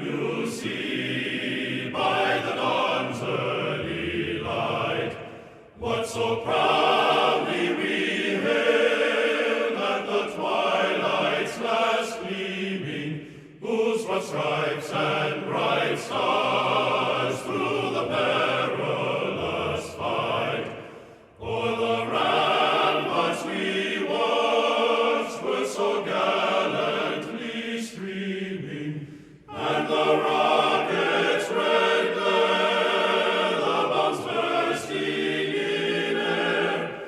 you see by the dawn's early light what so proudly we hailed at the twilight's last gleaming, whose broad stripes and bright stars through the perilous fight o'er the ramparts we watched were so gallantly streaming, and the rocket's red glare, the bombs bursting in air,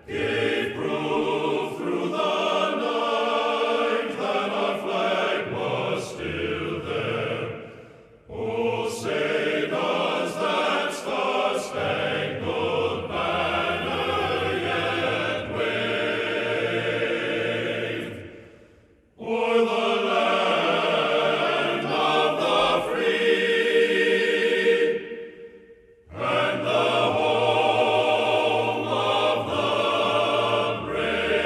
gave proof through the night that our flag was still there. Oh, say does that star-spangled banner yet wave o'er the land of the free and the home of the brave?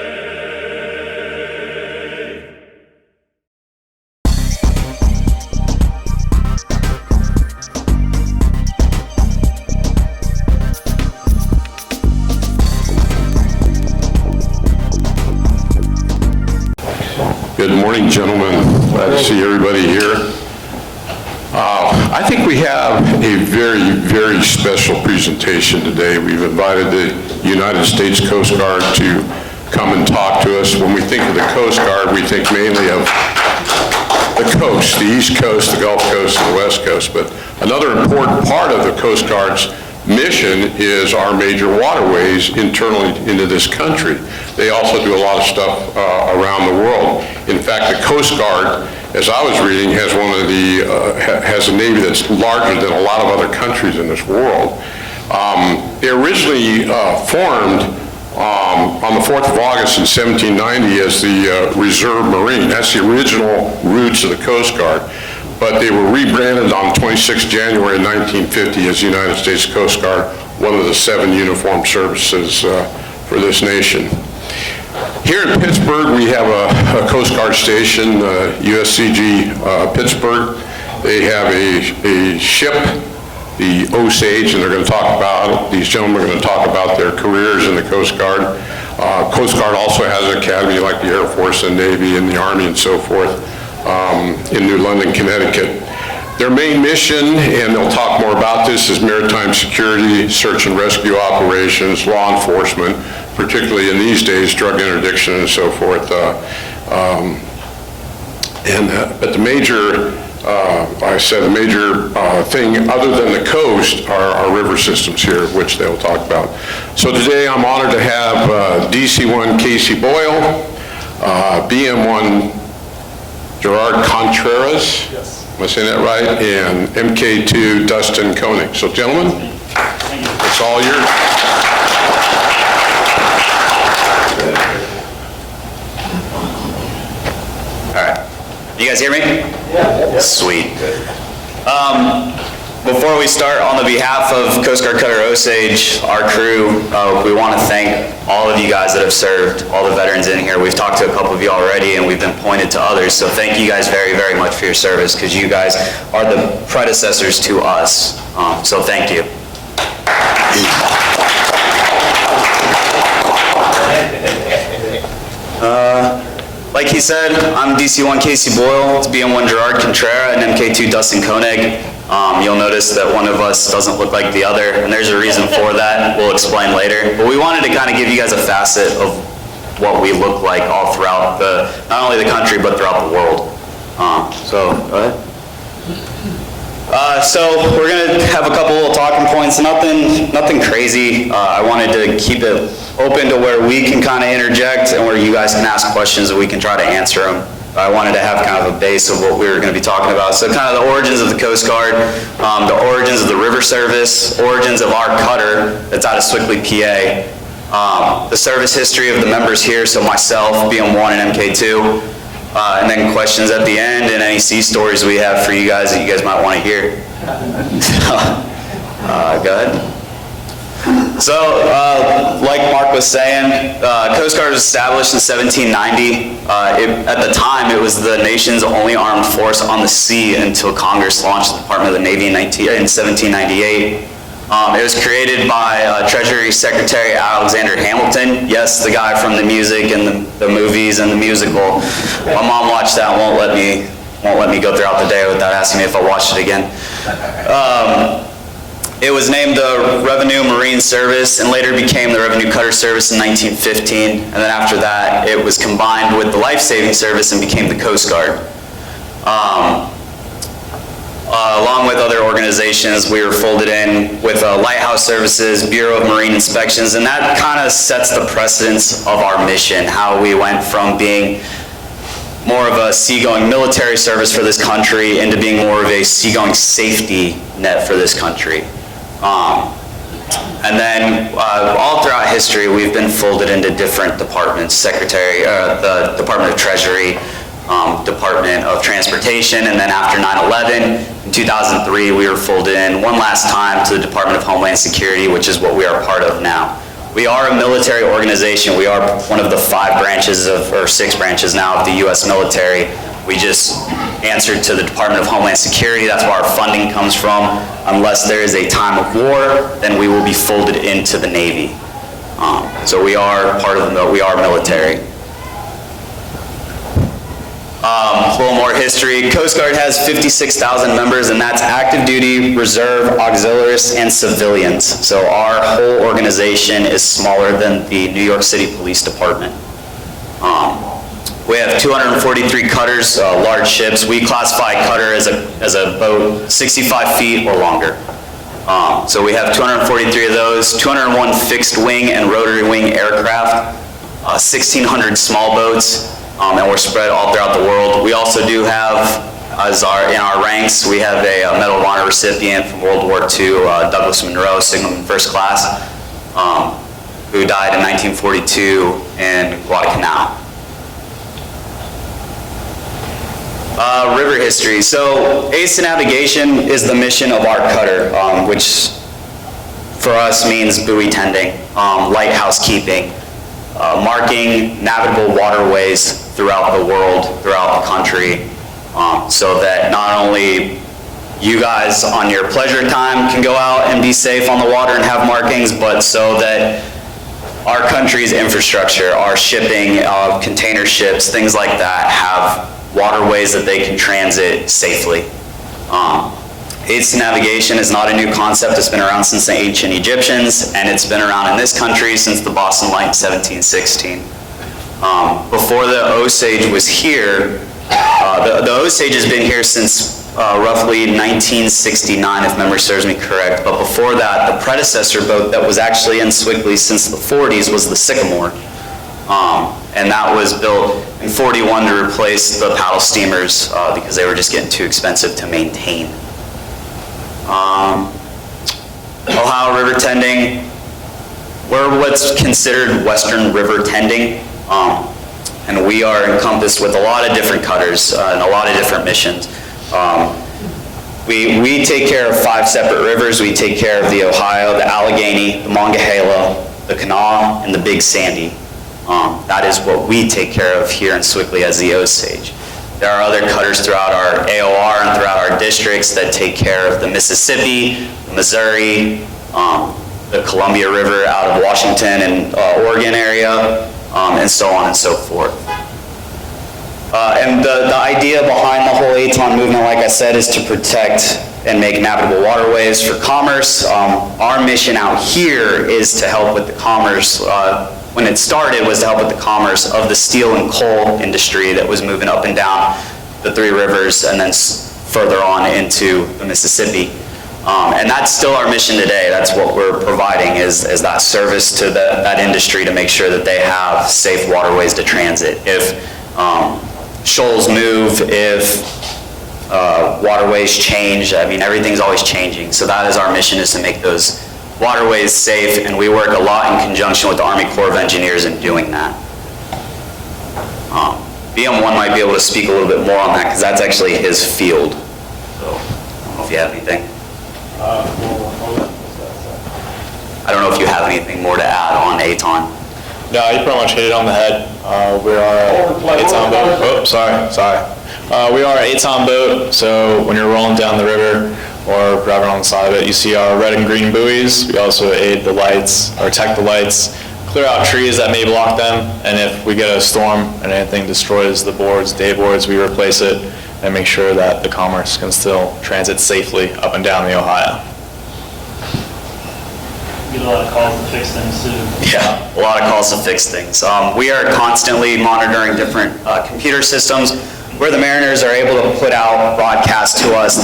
Good morning, gentlemen. Glad to see everybody here. I think we have a very, very special presentation today. We've invited the United States Coast Guard to come and talk to us. When we think of the Coast Guard, we think mainly of the coast, the East Coast, the Gulf Coast, and the West Coast. But another important part of the Coast Guard's mission is our major waterways internally into this country. They also do a lot of stuff around the world. In fact, the Coast Guard, as I was reading, has has a Navy that's larger than a lot of other countries in this world. They originally formed on the 4th of August in 1790 as the Reserve Marine. That's the original roots of the Coast Guard. But they were rebranded on 26 January 1950 as the United States Coast Guard, one of the 7 uniformed services for this nation. Here in Pittsburgh, we have a Coast Guard station, Uscg Pittsburgh. They have a ship, the Osage, and they're going to talk about, these gentlemen are going to talk about their careers in the Coast Guard. Coast Guard also has an academy like the Air Force and Navy and the Army and so forth in New London, Connecticut. Their main mission, and they'll talk more about this, is maritime security, search and rescue operations, law enforcement, particularly in these days, drug interdiction and so forth. But the major, I said, the major thing other than the coast are our river systems here, which they'll talk about. So today I'm honored to have DC-1 Casey Boyle, BM-1 Gerard Contreras, yes. Am I saying that right? And MK2 Dustin Koenig. So gentlemen, it's all yours. All right. You guys hear me? Yeah. Sweet. Before we start, on the behalf of Coast Guard Cutter Osage, our crew, we want to thank all of you guys that have served, all the veterans in here. We've talked to a couple of you already, and we've been pointed to others, so thank you guys very, very much for your service, because you guys are the predecessors to us, so thank you. Like he said, I'm DC-1 Casey Boyle, it's BM-1 Gerard Contreras, and MK2 Dustin Koenig. You'll notice that one of us doesn't look like the other, and there's a reason for that. We'll explain later. But we wanted to kind of give you guys a facet of what we look like all throughout not only the country, but throughout the world. So, go ahead. So we're going to have a couple little talking points, nothing crazy. I wanted to keep it open to where we can kind of interject and where you guys can ask questions and we can try to answer them. I wanted to have kind of a base of what we were going to be talking about. So kind of the origins of the Coast Guard, the origins of the river service, origins of our cutter that's out of Swickley, PA, the service history of the members here, so myself, BM1 and MK2, and then questions at the end and any sea stories we have for you guys that you guys might want to hear. Go ahead. So, like Mark was saying, Coast Guard was established in 1790. At the time, it was the nation's only armed force on the sea until Congress launched the Department of the Navy in 1798. It was created by Treasury Secretary Alexander Hamilton. Yes, the guy from the music and the movies and the musical. My mom watched that and won't let me go throughout the day without asking me if I watched it again. It was named the Revenue Marine Service and later became the Revenue Cutter Service in 1915. And then after that, it was combined with the Life Saving Service and became the Coast Guard. Along with other organizations, we were folded in with Lighthouse Services, Bureau of Marine Inspections, and that kind of sets the precedence of our mission, how we went from being more of a seagoing military service for this country into being more of a seagoing safety net for this country. And then all throughout history, we've been folded into different departments, the Department of Treasury, Department of Transportation, and then after 9/11, in 2003, we were folded in one last time to the Department of Homeland Security, which is what we are part of now. We are a military organization. We are one of the 5 branches or 6 branches now of the U.S. military. We just answer to the Department of Homeland Security. That's where our funding comes from. Unless there is a time of war, then we will be folded into the Navy. So we are we are military. A little more history. Coast Guard has 56,000 members, and that's active duty, reserve, auxiliaries, and civilians. So our whole organization is smaller than the New York City Police Department. We have 243 cutters, large ships. We classify a cutter as a boat 65 feet or longer. So we have 243 of those, 201 fixed wing and rotary wing aircraft, 1,600 small boats, and we're spread all throughout the world. We also do have, in our ranks, we have a Medal of Honor recipient from World War II, Douglas Monroe, Signalman First Class, who died in 1942 in Guadalcanal. River history. So Ace to Navigation is the mission of our cutter, which for us means buoy tending, lighthouse keeping, marking navigable waterways throughout the world, throughout the country, so that not only you guys on your pleasure time can go out and be safe on the water and have markings, but so that our country's infrastructure, our shipping, container ships, things like that, have waterways that they can transit safely. Aids to navigation is not a new concept. It's been around since the ancient Egyptians, and it's been around in this country since the Boston Light in 1716. Before the Osage was here, the Osage has been here since roughly 1969, if memory serves me correct. But before that, the predecessor boat that was actually in Sewickley since the 40s was the Sycamore. And that was built in 41 to replace the paddle steamers because they were just getting too expensive to maintain. Ohio river tending, we're what's considered Western river tending, and we are encompassed with a lot of different cutters and a lot of different missions. We take care of 5 separate rivers. We take care of the Ohio, the Allegheny, the Monongahela, the Kanawha, and the Big Sandy. That is what we take care of here in Sewickley as the Osage. There are other cutters throughout our AOR and throughout our districts that take care of the Mississippi, the Missouri, the Columbia River out of Washington and Oregon area, and so on and so forth. And the idea behind the whole ATON movement, like I said, is to protect and make navigable waterways for commerce. Our mission out here is to help with the commerce. When it started, was to help with the commerce of the steel and coal industry that was moving up and down the 3 rivers and then further on into the Mississippi. And that's still our mission today. That's what we're providing is that service to that industry to make sure that they have safe waterways to transit. If shoals move, if waterways change, I mean, everything's always changing. So that is our mission, is to make those waterways safe, and we work a lot in conjunction with the Army Corps of Engineers in doing that. BM1 might be able to speak a little bit more on that because that's actually his field. So I don't know if you have anything. I don't know if you have anything more to add on Aton. No, you pretty much hit it on the head. We are an Aton boat. Oh, sorry. We are an Aton boat, so when you're rolling down the river or driving on the side of it, you see our red and green buoys. We also aid the lights, or protect the lights, clear out trees that may block them, and if we get a storm and anything destroys the boards, day boards, we replace it and make sure that the commerce can still transit safely up and down the Ohio. Get a lot of calls to fix things too. Yeah, a lot of calls to fix things. We are constantly monitoring different computer systems where the mariners are able to put out broadcasts to us.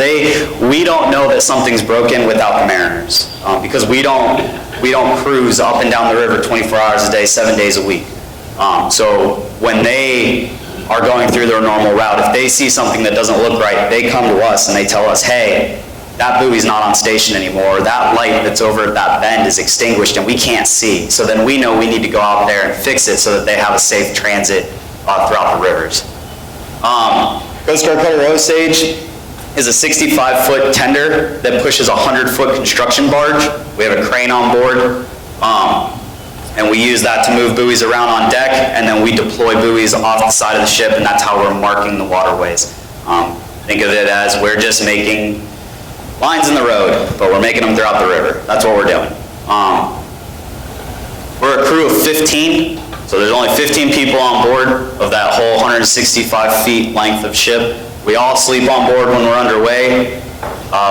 We don't know that something's broken without the mariners because we don't cruise up and down the river 24 hours a day, 7 days a week. So when they are going through their normal route, if they see something that doesn't look right, they come to us and they tell us, hey, that buoy's not on station anymore, that light that's over at that bend is extinguished and we can't see. So then we know we need to go out there and fix it so that they have a safe transit throughout the rivers. Coast Guard Cutter Osage is a 65-foot tender that pushes a 100-foot construction barge. We have a crane on board, and we use that to move buoys around on deck, and then we deploy buoys off the side of the ship, and that's how we're marking the waterways. Think of it as we're just making lines in the road, but we're making them throughout the river. That's what we're doing. We're a crew of 15, so there's only 15 people on board of that whole 165 feet length of ship. We all sleep on board when we're underway.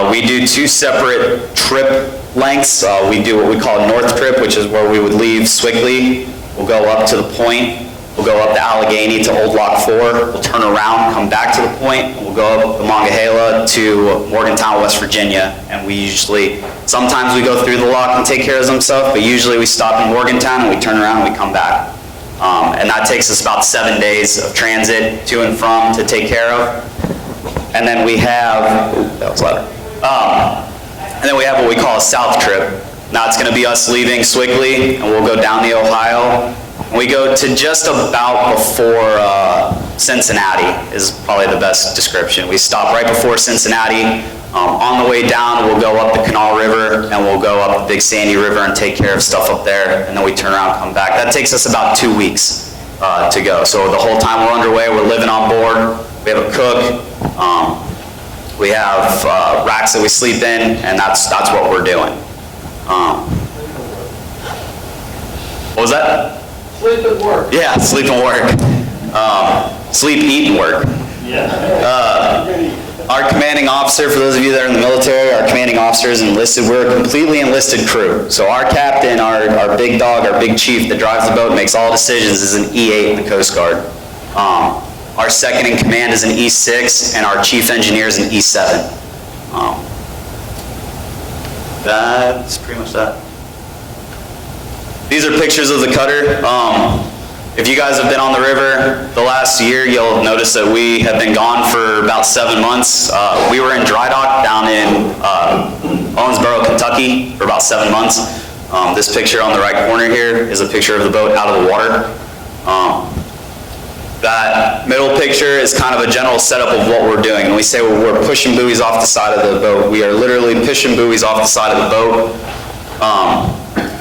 We do 2 separate trip lengths. We do what we call a north trip, which is where we would leave Swickley. We'll go up to the point. We'll go up to Allegheny to Old Lock 4. We'll turn around, come back to the point, and we'll go up the Monongahela to Morgantown, West Virginia. And we usually, sometimes we go through the lock and take care of some stuff, but usually we stop in Morgantown and we turn around and we come back. And that takes us about 7 days of transit to and from to take care of. And then we have, that was louder. And then we have what we call a south trip. Now it's gonna be us leaving Swickley and we'll go down the Ohio. And we go to just about before Cincinnati is probably the best description. We stop right before Cincinnati. On the way down, we'll go up the Kanawha River and we'll go up the Big Sandy River and take care of stuff up there. And then we turn around and come back. That takes us about 2 weeks to go. So the whole time we're underway, we're living on board. We have a cook. We have racks that we sleep in, and that's what we're doing. What was that? Sleep and work. Yeah, sleep and work. Sleep, eat, and work. Yeah. Our commanding officer, for those of you that are in the military, our commanding officer is enlisted. We're a completely enlisted crew. So our captain, our big dog, our big chief that drives the boat, makes all decisions, is an E8 in the Coast Guard. Our second in command is an E6, and our chief engineer is an E7. That's pretty much that. These are pictures of the cutter. If you guys have been on the river the last year, you'll notice that we have been gone for about 7 months. We were in dry dock down in Owensboro, Kentucky for about 7 months. This picture on the right corner here is a picture of the boat out of the water. That middle picture is kind of a general setup of what we're doing. When we say we're pushing buoys off the side of the boat, we are literally pushing buoys off the side of the boat.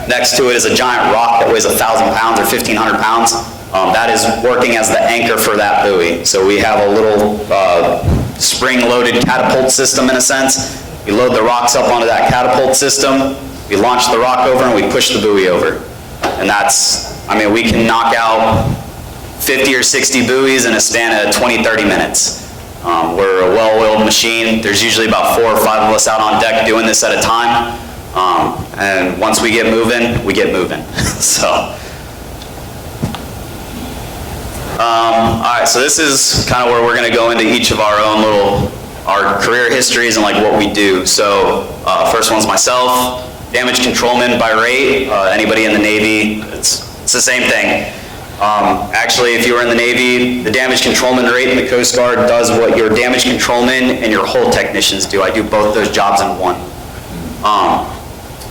Next to it is a giant rock that weighs 1,000 pounds or 1,500 pounds. That is working as the anchor for that buoy. So we have a little spring-loaded catapult system in a sense. We load the rocks up onto that catapult system, we launch the rock over, and we push the buoy over. And that's, I mean, we can knock out 50 or 60 buoys in a span of 20, 30 minutes. We're a well-oiled machine. There's usually about 4 or 5 of us out on deck doing this at a time. And once we get moving, we get moving. So, all right, so this is kind of where we're gonna go into each of our own our career histories and like what we do. So, first one's myself, damage controlman by rate. Anybody in the Navy, it's the same thing. Actually, if you were in the Navy, the damage controlman rate in the Coast Guard does what your damage controlman and your hull technicians do. I do both those jobs in one.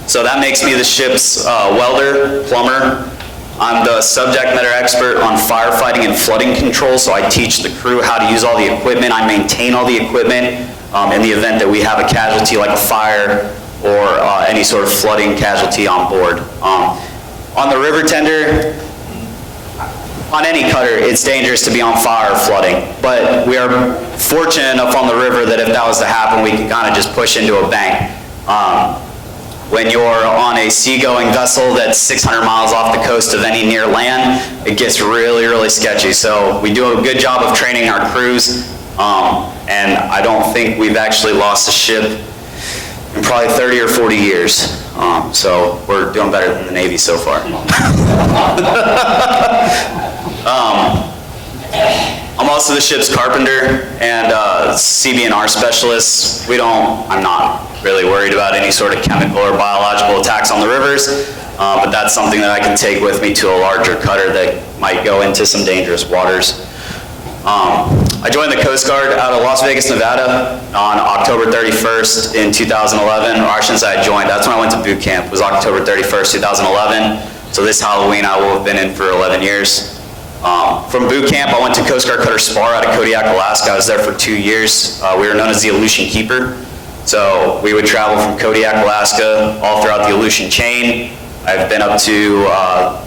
So that makes me the ship's welder, plumber. I'm the subject matter expert on firefighting and flooding control, so I teach the crew how to use all the equipment. I maintain all the equipment in the event that we have a casualty like a fire or any sort of flooding casualty on board. On the river tender, on any cutter, it's dangerous to be on fire or flooding, but we are fortunate enough on the river that if that was to happen, we can kind of just push into a bank. When you're on a seagoing vessel that's 600 miles off the coast of any near land, it gets really, really sketchy. So we do a good job of training our crews, and I don't think we've actually lost a ship in probably 30 or 40 years. So we're doing better than the Navy so far. I'm also the ship's carpenter and CB&R specialist. I'm not really worried about any sort of chemical or biological attacks on the rivers, but that's something that I can take with me to a larger cutter that might go into some dangerous waters. I joined the Coast Guard out of Las Vegas, Nevada on October 31st in 2011, or I shouldn't say I joined, that's when I went to boot camp, it was October 31st, 2011. So this Halloween I will have been in for 11 years. From boot camp, I went to Coast Guard Cutter Spar out of Kodiak, Alaska. I was there for 2 years. We were known as the Aleutian Keeper. So we would travel from Kodiak, Alaska, all throughout the Aleutian chain. I've been up to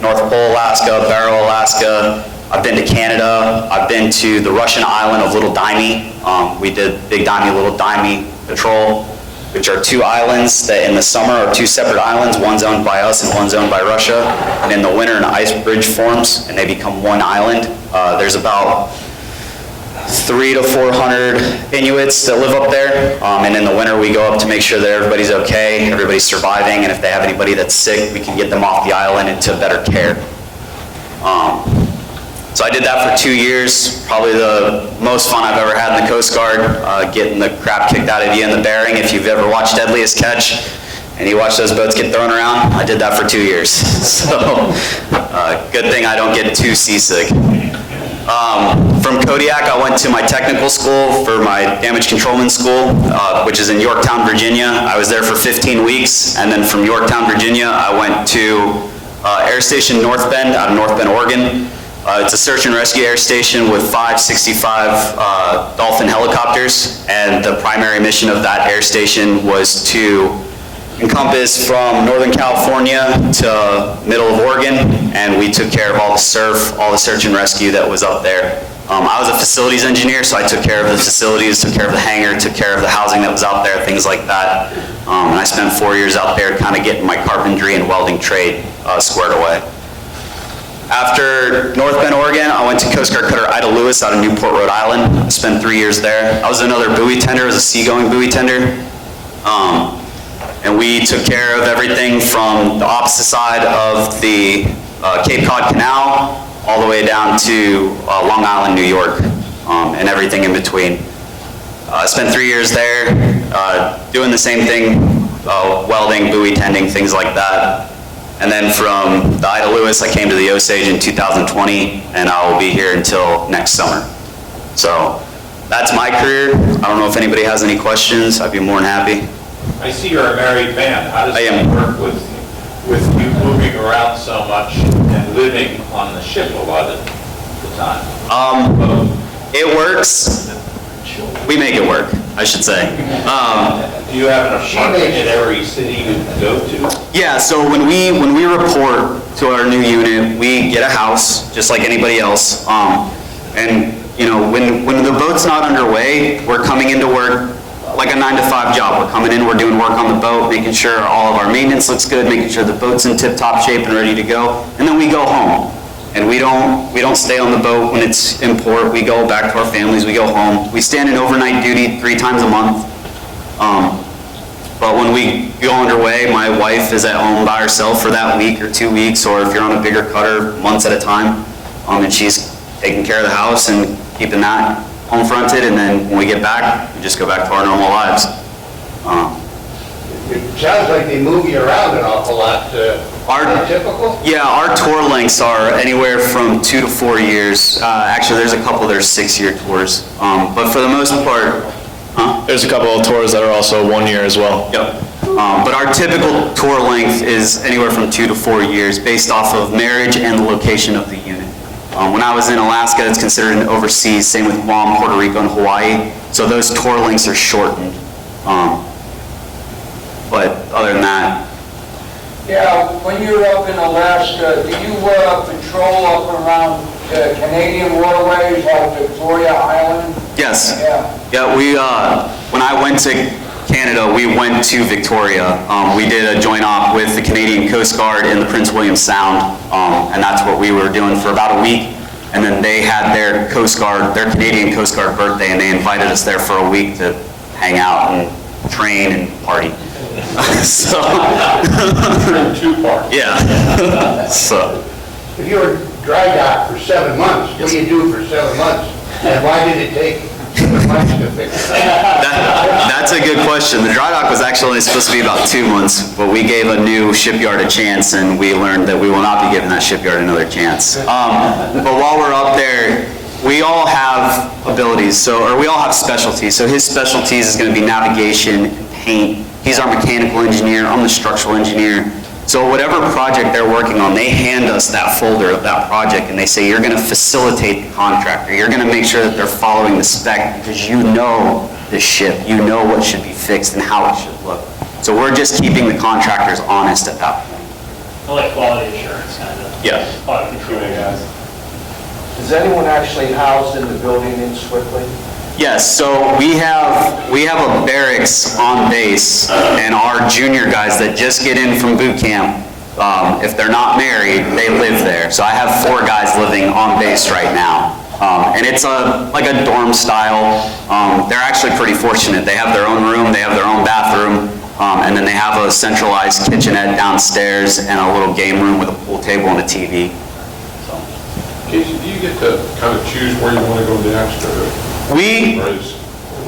North Pole, Alaska, Barrow, Alaska. I've been to Canada. I've been to the Russian island of Little Dimey. We did Big Dimey, Little Dimey patrol, which are 2 islands that in the summer are 2 separate islands. One's owned by us and one's owned by Russia. And in the winter, an ice bridge forms and they become one island. There's about 300 to 400 Inuits that live up there. And in the winter, we go up to make sure that everybody's okay, everybody's surviving, and if they have anybody that's sick, we can get them off the island into better care. So I did that for 2 years, probably the most fun I've ever had in the Coast Guard, getting the crap kicked out of you in the bearing. If you've ever watched Deadliest Catch and you watch those boats get thrown around, I did that for 2 years. So good thing I don't get too seasick. From Kodiak, I went to my technical school for my damage controlman school, which is in Yorktown, Virginia. I was there for 15 weeks, and then from Yorktown, Virginia, I went to Air Station North Bend out of North Bend, Oregon. It's a search and rescue air station with 5 65 Dolphin helicopters, and the primary mission of that air station was to encompass from Northern California to middle of Oregon, and we took care of all the surf, all the search and rescue that was up there. I was a facilities engineer, so I took care of the facilities, took care of the hangar, took care of the housing that was out there, things like that. And I spent 4 years out there kind of getting my carpentry and welding trade squared away. After North Bend, Oregon, I went to Coast Guard Cutter Ida Lewis out of Newport, Rhode Island. I spent 3 years there. I was another buoy tender, I was a seagoing buoy tender. And we took care of everything from the opposite side of the Cape Cod Canal all the way down to Long Island, New York, and everything in between. I spent 3 years there doing the same thing, welding, buoy tending, things like that. And then from the Ida Lewis, I came to the Osage in 2020, and I will be here until next summer. So that's my career. I don't know if anybody has any questions. I'd be more than happy. I see you're a married man. How does that work with you moving around so much and living on the ship a lot of the time? It works. We make it work, I should say. Do you have an apartment in every city you go to? Yeah, so when we report to our new unit, we get a house, just like anybody else. And you know, when the boat's not underway, we're coming into work like a 9-to-5 job. We're coming in, we're doing work on the boat, making sure all of our maintenance looks good, making sure the boat's in tip-top shape and ready to go, and then we go home. And we don't stay on the boat when it's in port. We go back to our families, we go home. We stand in overnight duty 3 times a month. But when we go underway, my wife is at home by herself for that week or 2 weeks, or if you're on a bigger cutter, months at a time. And she's taking care of the house and keeping that home fronted, and then when we get back, we just go back to our normal lives. It sounds like they move you around an awful lot. Typical? Yeah, our tour lengths are anywhere from 2 to 4 years. Actually, there's a couple that are 6-year tours. But for the most part, There's a couple of tours that are also 1 year as well. Yep. But our typical tour length is anywhere from 2 to 4 years based off of marriage and the location of the unit. When I was in Alaska, it's considered an overseas, same with Guam, Puerto Rico, and Hawaii. So those tour lengths are shortened. But other than that, Yeah, when you're up in Alaska, do you patrol up around Canadian waterways like Victoria Island? yes. Yeah. Yeah, when I went to Canada, we went to Victoria. We did a joint op with the Canadian Coast Guard in the Prince William Sound, and that's what we were doing for about a week. And then they had their Coast Guard, their Canadian Coast Guard birthday, and they invited us there for a week to hang out and train and party. So, Two parts. yeah. So, If you were dry dock for 7 months, what do you do for 7 months? And why did it take 7 months to fix it? that's a good question. The dry dock was actually only supposed to be about 2 months, but we gave a new shipyard a chance, and we learned that we will not be giving that shipyard another chance. But while we're up there, we all have abilities, or we all have specialties. So his specialties is going to be navigation and paint. He's our mechanical engineer, I'm the structural engineer. So whatever project they're working on, they hand us that folder of that project and they say, you're gonna facilitate the contractor. You're gonna make sure that they're following the spec because you know the ship, you know what should be fixed and how it should look. So we're just keeping the contractors honest at that point. I like quality assurance, kind of. Yeah. Quality control, guys. Is anyone actually housed in the building in Swiftly? Yes, so we have a barracks on base, and our junior guys that just get in from boot camp, if they're not married, they live there. So I have 4 guys living on base right now. And it's like a dorm style. They're actually pretty fortunate. They have their own room, they have their own bathroom, and then they have a centralized kitchenette downstairs and a little game room with a pool table and a TV. Casey, do you get to kind of choose where you want to go next, or We is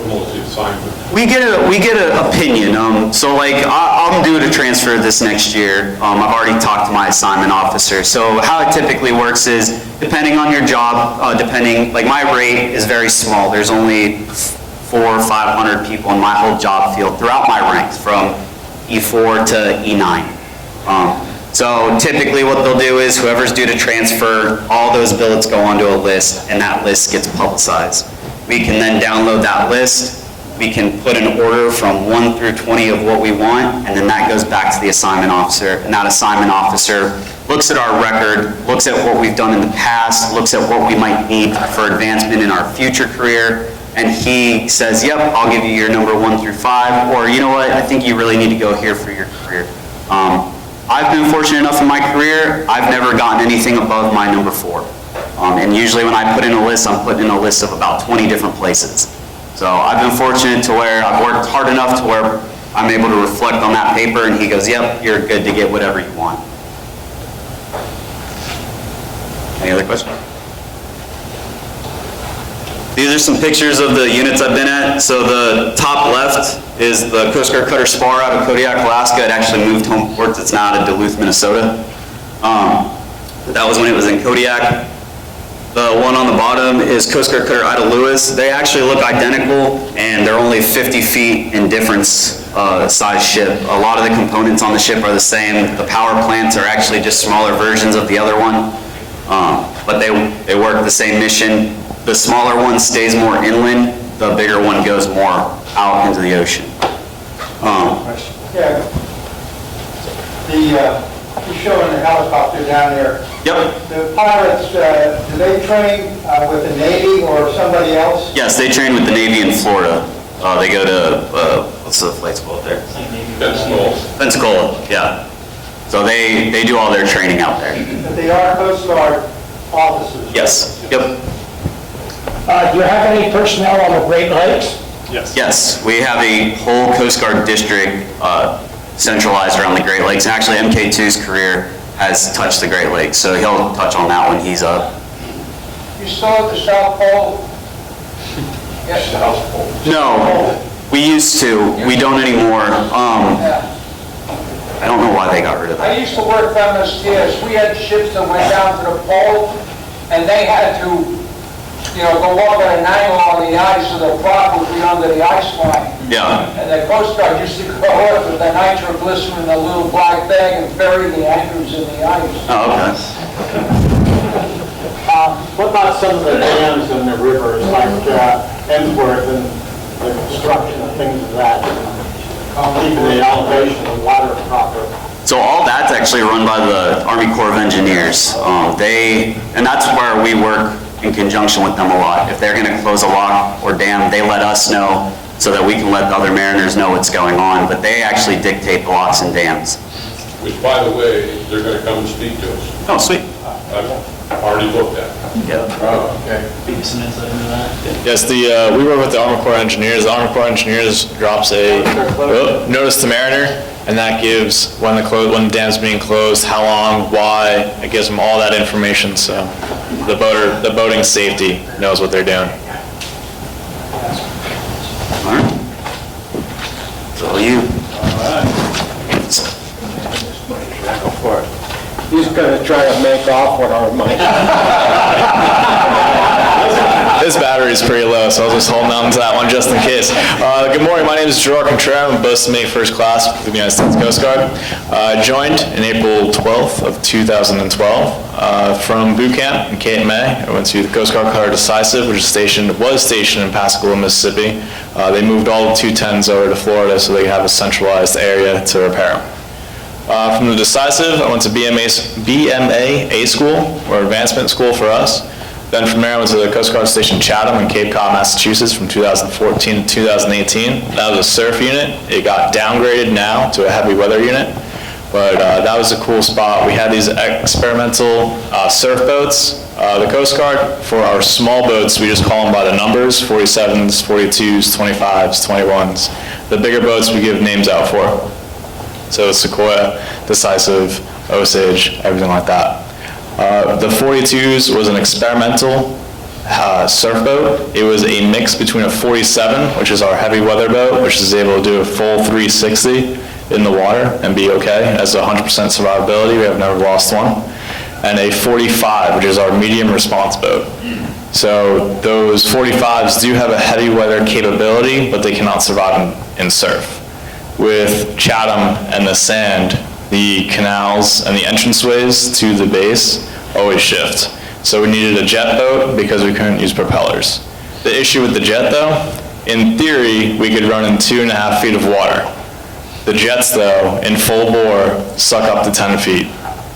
mostly assignment? We get an opinion. So like I'm due to transfer this next year. I've already talked to my assignment officer. So how it typically works is depending on your job, like my rate is very small. There's only 400 or 500 people in my whole job field throughout my ranks from E4 to E9. So typically what they'll do is whoever's due to transfer, all those billets go onto a list and that list gets publicized. We can then download that list. We can put an order from 1 through 20 of what we want, and then that goes back to the assignment officer. And that assignment officer looks at our record, looks at what we've done in the past, looks at what we might need for advancement in our future career, and he says, yep, I'll give you your number 1 through 5, or you know what, I think you really need to go here for your career. I've been fortunate enough in my career, I've never gotten anything above my number 4. And usually when I put in a list, I'm putting in a list of about 20 different places. So I've been fortunate to where I've worked hard enough to where I'm able to reflect on that paper and he goes, yep, you're good to get whatever you want. Any other questions? These are some pictures of the units I've been at. So the top left is the Coast Guard Cutter Spar out of Kodiak, Alaska. It actually moved home ports. It's now out of Duluth, Minnesota. That was when it was in Kodiak. The one on the bottom is Coast Guard Cutter Ida Lewis. They actually look identical and they're only 50 feet in difference size ship. A lot of the components on the ship are the same. The power plants are actually just smaller versions of the other one. But they work the same mission. The smaller one stays more inland. The bigger one goes more out into the ocean. Yeah. You're showing the helicopter down there. Yep. The pilots, do they train with the Navy or somebody else? Yes, they train with the Navy in Florida. They go to, what's the flight school up there? Pensacola, yeah. So they do all their training out there. But they are Coast Guard officers? Yes, yep. Do you have any personnel on the Great Lakes? Yes, we have a whole Coast Guard district centralized around the Great Lakes. And actually MK2's career has touched the Great Lakes, so he'll touch on that when he's up. You saw the South Pole? Yes, South Pole. No, we used to. We don't anymore. Yeah. I don't know why they got rid of that. I used to work for MSTS. We had ships that went down to the pole, and they had to, go up at an angle on the ice so the prop would be under the ice line. Yeah. And the Coast Guard used to go up with the nitroglycerin in a little black bag and bury the anchors in the ice. Oh, okay. What about some of the dams in the rivers, like Emsworth and the construction and things of that? keeping the elevation of water proper. So all that's actually run by the Army Corps of Engineers. And that's where we work in conjunction with them a lot. If they're gonna close a lock or dam, they let us know so that we can let the other mariners know what's going on, but they actually dictate the locks and dams. Which, by the way, they're going to come and speak to us. Oh, sweet. I've already booked that. Yeah. Oh, okay. Give you some insight into that. Yes, we work with the Army Corps of Engineers. The Army Corps of Engineers drops a notice to Mariner, and that gives when the dam's being closed, how long, why. It gives them all that information, so the boating safety knows what they're doing. All right. It's all you. Go for it. He's gonna try to make off with our mic. This battery's pretty low, so I was just holding on to that one just in case. Good morning, my name is Gerard Contreras. I'm boasted to make first class with the United States Coast Guard. Joined in April 12th of 2012 from boot camp in Cape May. I went to the Coast Guard Cutter Decisive, which was stationed in Pascagoula, Mississippi. They moved all the 210s over to Florida so they could have a centralized area to repair them. From the Decisive, I went to BMA A School, or advancement school for us. Then from there, I went to the Coast Guard Station Chatham in Cape Cod, Massachusetts from 2014 to 2018. That was a surf unit. It got downgraded now to a heavy weather unit, but that was a cool spot. We had these experimental surf boats. The Coast Guard, for our small boats, we just call them by the numbers, 47s, 42s, 25s, 21s. The bigger boats we give names out for. So Sequoia, Decisive, Osage, everything like that. The 42s was an experimental surf boat. It was a mix between a 47, which is our heavy weather boat, which is able to do a full 360 in the water and be okay. It has 100% survivability. We have never lost one. And a 45, which is our medium response boat. So those 45s do have a heavy weather capability, but they cannot survive in surf. With Chatham and the sand, the canals and the entranceways to the base always shift. So we needed a jet boat because we couldn't use propellers. The issue with the jet though, in theory, we could run in 2.5 feet of water. The jets though, in full bore, suck up to 10 feet.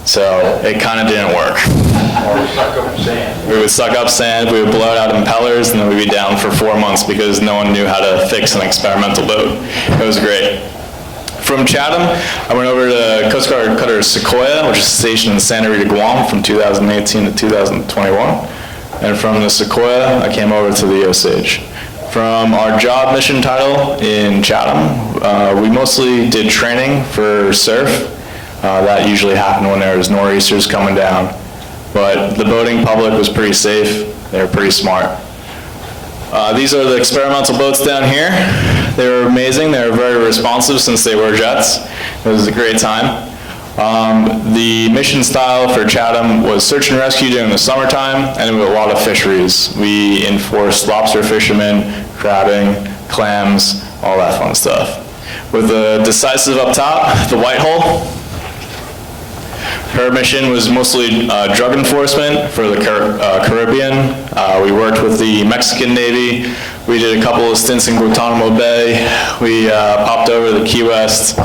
So it kind of didn't work. Or suck up sand. We would suck up sand, we would blow it out impellers, and then we'd be down for 4 months because no one knew how to fix an experimental boat. It was great. From Chatham, I went over to Coast Guard Cutter Sequoia, which is stationed in Santa Rita, Guam from 2018 to 2021. And from the Sequoia, I came over to the Osage. From our job mission title in Chatham, we mostly did training for surf. That usually happened when there was nor'easters coming down. But the boating public was pretty safe. They were pretty smart. These are the experimental boats down here. They were amazing. They were very responsive since they were jets. It was a great time. The mission style for Chatham was search and rescue during the summertime and a lot of fisheries. We enforced lobster fishermen, crabbing, clams, all that fun stuff. With the Decisive up top, the White Hole, her mission was mostly drug enforcement for the Caribbean. We worked with the Mexican Navy. We did a couple of stints in Guantanamo Bay. We popped over to Key West,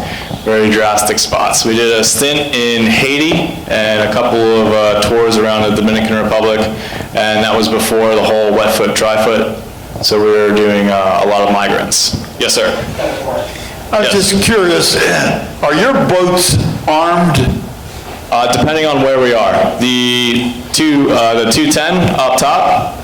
very drastic spots. We did a stint in Haiti and a couple of tours around the Dominican Republic, and that was before the whole wet foot, dry foot. So we were doing a lot of migrants. Yes, sir. I was just curious, are your boats armed? Depending on where we are. The 210 up top,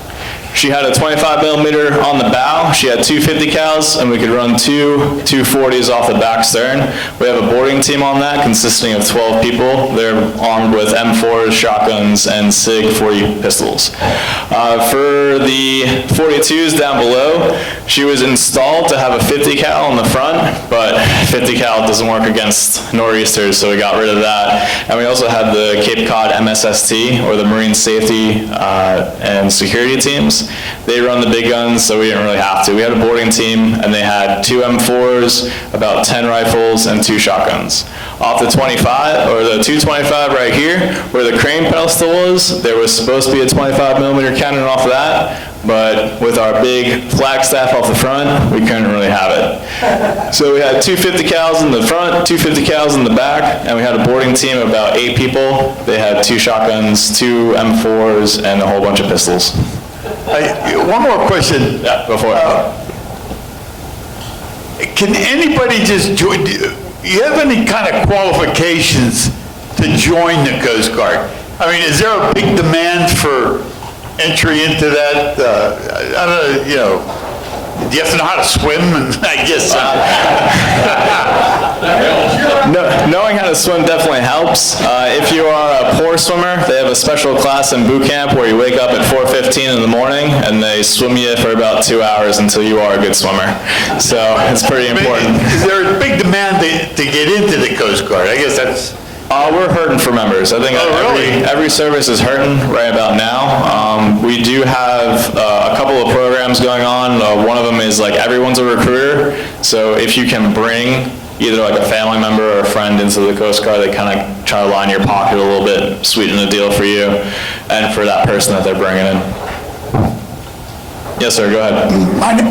she had a 25 millimeter on the bow. She had 2 50 cals, and we could run two 240s off the back stern. We have a boarding team on that consisting of 12 people. They're armed with M4s, shotguns, and SIG 40 pistols. For the 42s down below, she was installed to have a 50 cal on the front, but 50 cal doesn't work against nor'easters, so we got rid of that. And we also had the Cape Cod MSST, or the Marine Safety and Security Teams. since they run the big guns, so we didn't really have to. We had a boarding team, and they had 2 M4s, about 10 rifles, and 2 shotguns. Off the 25, or the 225 right here, where the crane pedestal was, there was supposed to be a 25mm cannon off of that, but with our big flagstaff off the front, we couldn't really have it. So we had 2 50 cals in the front, 2 50 cals in the back, and we had a boarding team of about 8 people. They had 2 shotguns, 2 M4s, and a whole bunch of pistols. One more question. Yeah, go for it. Can anybody just join, do you have any kind of qualifications to join the Coast Guard? I mean, is there a big demand for entry into that? I don't know, you know, do you have to know how to swim? I guess. Knowing how to swim definitely helps. If you are a poor swimmer, they have a special class in boot camp where you wake up at 4:15 in the morning and they swim you for about 2 hours until you are a good swimmer. So it's pretty important. Is there a big demand to get into the Coast Guard? I guess that's... We're hurting for members. I think every service is hurting right about now. We do have a couple of programs going on. One of them is like everyone's a recruiter. So if you can bring either like a family member or a friend into the Coast Guard, they kind of try to line your pocket a little bit, sweeten the deal for you and for that person that they're bringing in. Yes, sir, go ahead.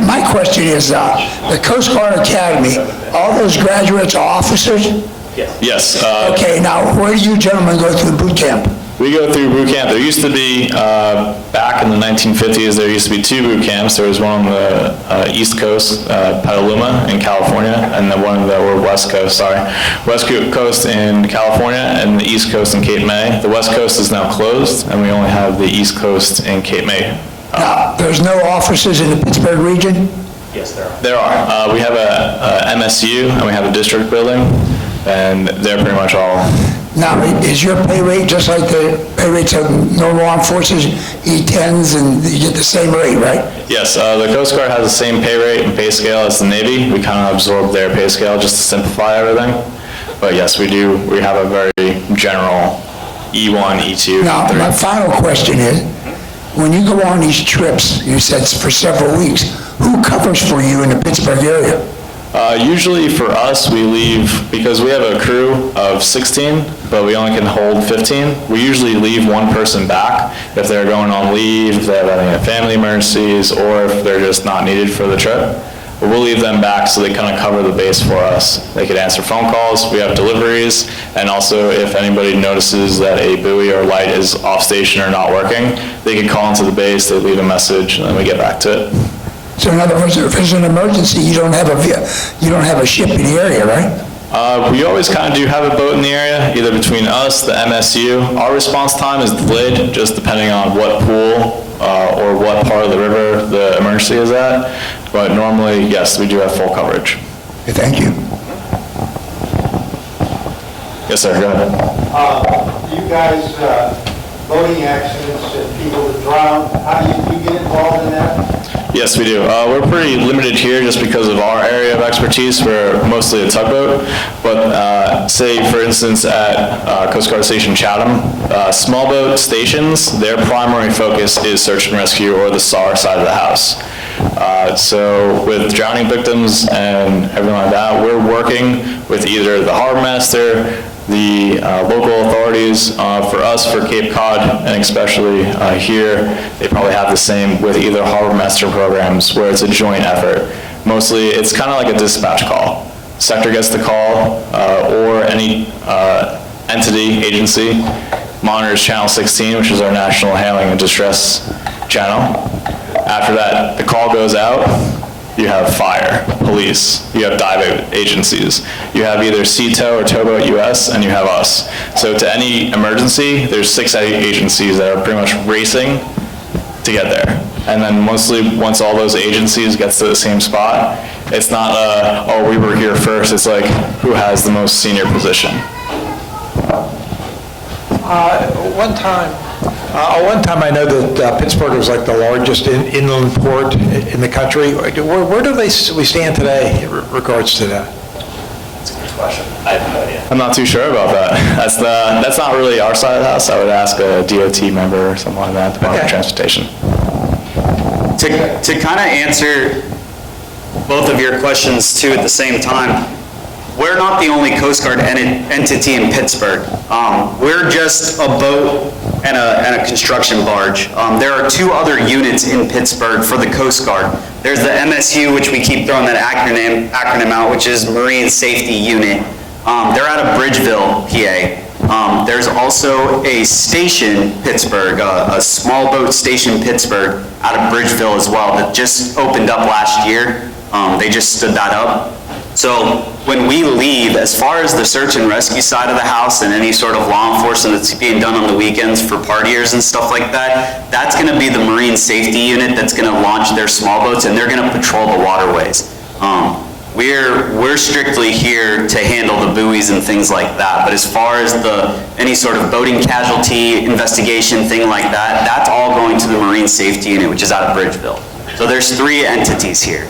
My question is, the Coast Guard Academy, all those graduates are officers? Yes. Okay, now, where do you gentlemen go through boot camp? We go through boot camp. There used to be, back in the 1950s, there used to be 2 boot camps. There was one on the East Coast, Petaluma in California, and then one that were West Coast in California, and the East Coast in Cape May. The West Coast is now closed, and we only have the East Coast in Cape May. Now, there's no officers in the Pittsburgh region? Yes, there are. There are. We have a MSU, and we have a district building, and they're pretty much all... Now, is your pay rate just like the pay rates of normal armed forces, E-10s, and you get the same rate, right? Yes, the Coast Guard has the same pay rate and pay scale as the Navy. We kind of absorb their pay scale just to simplify everything. But yes, we do. We have a very general E1, E2. Now, my final question is, when you go on these trips, you said for several weeks, who covers for you in the Pittsburgh area? Usually for us, we leave, because we have a crew of 16, but we only can hold 15. We usually leave one person back if they're going on leave, if they have any family emergencies, or if they're just not needed for the trip. But we'll leave them back so they kind of cover the base for us. They could answer phone calls, we have deliveries, and also if anybody notices that a buoy or light is off station or not working, they can call into the base, they leave a message, and then we get back to it. So in other words, if there's an emergency, you don't have a ship in the area, right? We always kind of do have a boat in the area, either between us, the MSU. Our response time is delayed, just depending on what pool or what part of the river the emergency is at. But normally, yes, we do have full coverage. Okay, thank you. Yes, sir, go ahead. You guys, boating accidents and people that drown, how do you get involved in that? Yes, we do. We're pretty limited here just because of our area of expertise. We're mostly a tugboat, but say, for instance, at Coast Guard Station Chatham, small boat stations, their primary focus is search and rescue or the SAR side of the house. So with drowning victims and everything like that, we're working with either the harbor master, the local authorities. For us, for Cape Cod, and especially here, they probably have the same with either harbor master programs where it's a joint effort. Mostly, it's kind of like a dispatch call. Sector gets the call, or any entity, agency, monitors channel 16, which is our national hailing and distress channel. After that, the call goes out. You have fire, police, you have dive agencies. You have either CTOW or Towboat US, and you have us. So to any emergency, there's 6 agencies that are pretty much racing to get there. And then mostly, once all those agencies get to the same spot, it's not oh, we were here first. It's like, who has the most senior position? One time I know that Pittsburgh was like the largest inland port in the country. Where do we stand today in regards to that? That's a good question. I have no idea. I'm not too sure about that. That's not really our side of the house. I would ask a DOT member or something like that, Department of Transportation. To kind of answer both of your questions too at the same time, we're not the only Coast Guard entity in Pittsburgh. We're just a boat and a construction barge. There are 2 other units in Pittsburgh for the Coast Guard. There's the MSU, which we keep throwing that acronym out, which is Marine Safety Unit. They're out of Bridgeville, PA. There's also a station, Pittsburgh, a small boat station, Pittsburgh, out of Bridgeville as well, that just opened up last year. They just stood that up. So when we leave, as far as the search and rescue side of the house and any sort of law enforcement that's being done on the weekends for partiers and stuff like that, that's going to be the Marine Safety Unit that's going to launch their small boats, and they're going to patrol the waterways. We're strictly here to handle the buoys and things like that, but as far as any sort of boating casualty investigation, thing like that, that's all going to the Marine Safety Unit, which is out of Bridgeville. So there's 3 entities here.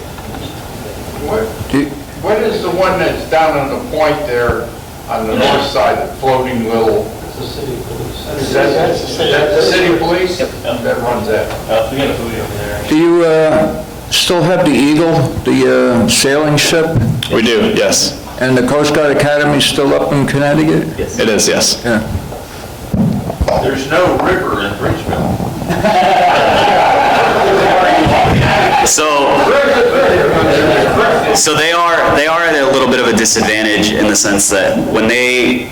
What is the one that's down on the point there on the north side, the floating little? It's the city police. Is that the city police? Yep. That runs that? We got a buoy over there. Do you still have the Eagle, the sailing ship? We do, yes. And the Coast Guard Academy is still up in Connecticut? Yes. It is, yes. Yeah. There's no river in Bridgeville. So they are at a little bit of a disadvantage in the sense that when they